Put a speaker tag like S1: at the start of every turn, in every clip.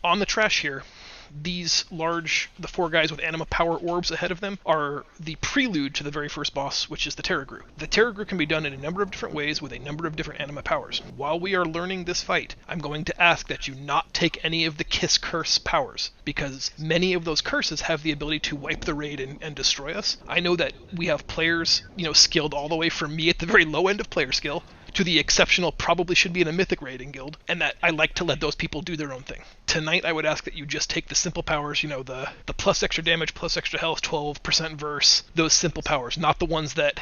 S1: On the trash here, these the 4 guys with anima power orbs ahead of them are the prelude to the very first boss, which is the Tarragrue. The Tarragrue can be done in a number of different ways with a number of different anima powers. While we are learning this fight, I'm going to ask that you not take any of the Kiss Curse powers, because many of those curses have the ability to wipe the raid and destroy us. I know that we have players, skilled all the way from me at the very low end of player skill to the exceptional probably should be in a mythic raiding guild, and that I like to let those people do their own thing. Tonight I would ask that you just take the simple powers, the plus extra damage, plus extra health, 12% verse, those simple powers, not the ones that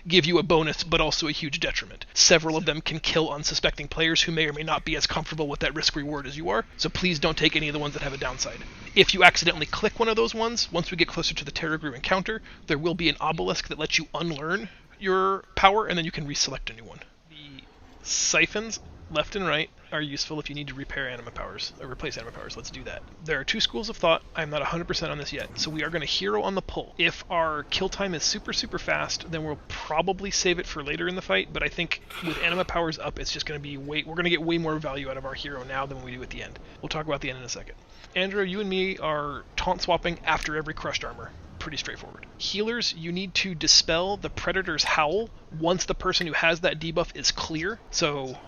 S1: give you a bonus but also a huge detriment. Several of them can kill unsuspecting players who may or may not be as comfortable with that risk reward as you are, so please don't take any of the ones that have a downside. If you accidentally click one of those ones, once we get closer to the Tarragrue encounter, there will be an obelisk that lets you unlearn your power, and then you can reselect a new one. The siphons, left and right, are useful if you need to repair anima powers, or replace anima powers. Let's do that. There are 2 schools of thought. I'm not 100% on this yet, so we are going to hero on the pull. If our kill time is super fast, then we'll probably save it for later in the fight, but I think with anima powers up, it's just going to be we're going to get way more value out of our hero now than we do at the end. We'll talk about the end in a second. Andrew, you and me are taunt swapping after every crushed armor. Pretty straightforward. Healers, you need to dispel the Predator's Howl once the person who has that debuff is clear. So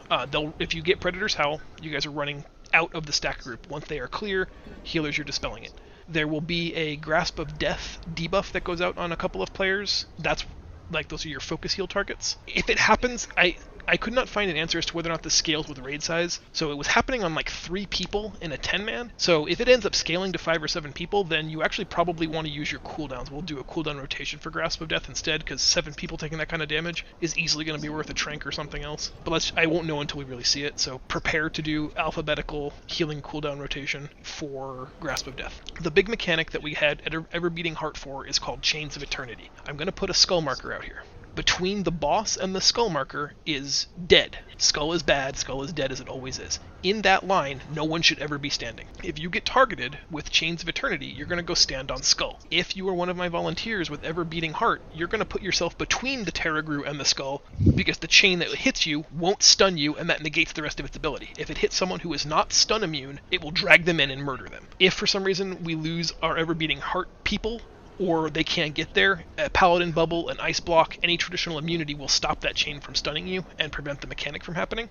S1: if you get Predator's Howl, you guys are running out of the stack group. Once they are clear, healers, you're dispelling it. There will be a Grasp of Death debuff that goes out on a couple of players. Those are your focus heal targets. If it happens, I could not find an answer as to whether or not this scales with raid size. So it was happening on 3 people in a 10-man. So if it ends up scaling to 5 or 7 people, then you actually probably want to use your cooldowns. We'll do a cooldown rotation for Grasp of Death instead, because 7 people taking that kind of damage is easily going to be worth a trank or something else. But I won't know until we really see it. So prepare to do alphabetical healing cooldown rotation for Grasp of Death. The big mechanic that we had Ever Beating Heart for is called Chains of Eternity. I'm going to put a skull marker out here. Between the boss and the skull marker is dead. Skull is bad, skull is dead as it always is. In that line, no one should ever be standing. If you get targeted with Chains of Eternity, you're going to go stand on skull. If you are one of my volunteers with Ever Beating Heart, you're going to put yourself between the Tarragrue and the skull, because the chain that hits you won't stun you, and that negates the rest of its ability. If it hits someone who is not stun immune, it will drag them in and murder them. If for some reason we lose our Ever Beating Heart people, or they can't get there, a Paladin Bubble, an Ice Block, any traditional immunity will stop that chain from stunning you and prevent the mechanic from happening.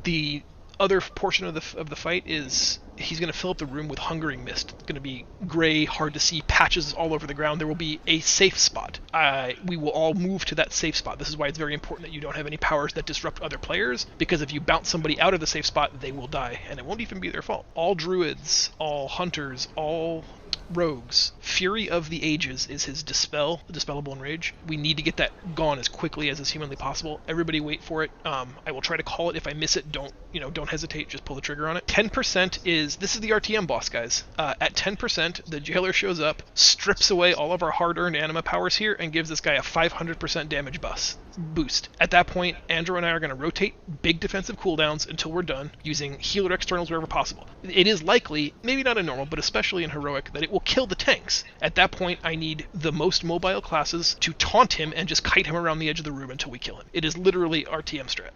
S1: The other portion of the fight is he's going to fill up the room with Hungering Mist. It's going to be gray, hard to see, patches all over the ground. There will be a safe spot. We will all move to that safe spot. This is why it's very important that you don't have any powers that disrupt other players, because if you bounce somebody out of the safe spot, they will die, and it won't even be their fault. All druids, all hunters, all rogues, Fury of the Ages is his Dispellable Enrage. We need to get that gone as quickly as is humanly possible. Everybody wait for it. I will try to call it. If I miss it, don't hesitate, just pull the trigger on it. 10% this is the RTM boss, guys. At 10%, the jailer shows up, strips away all of our hard-earned anima powers here, and gives this guy a 500% damage boost. At that point, Andrew and I are going to rotate big defensive cooldowns until we're done, using healer externals wherever possible. It is likely, maybe not in normal, but especially in heroic, that it will kill the tanks. At that point, I need the most mobile classes to taunt him and just kite him around the edge of the room until we kill him. It is literally RTM strat.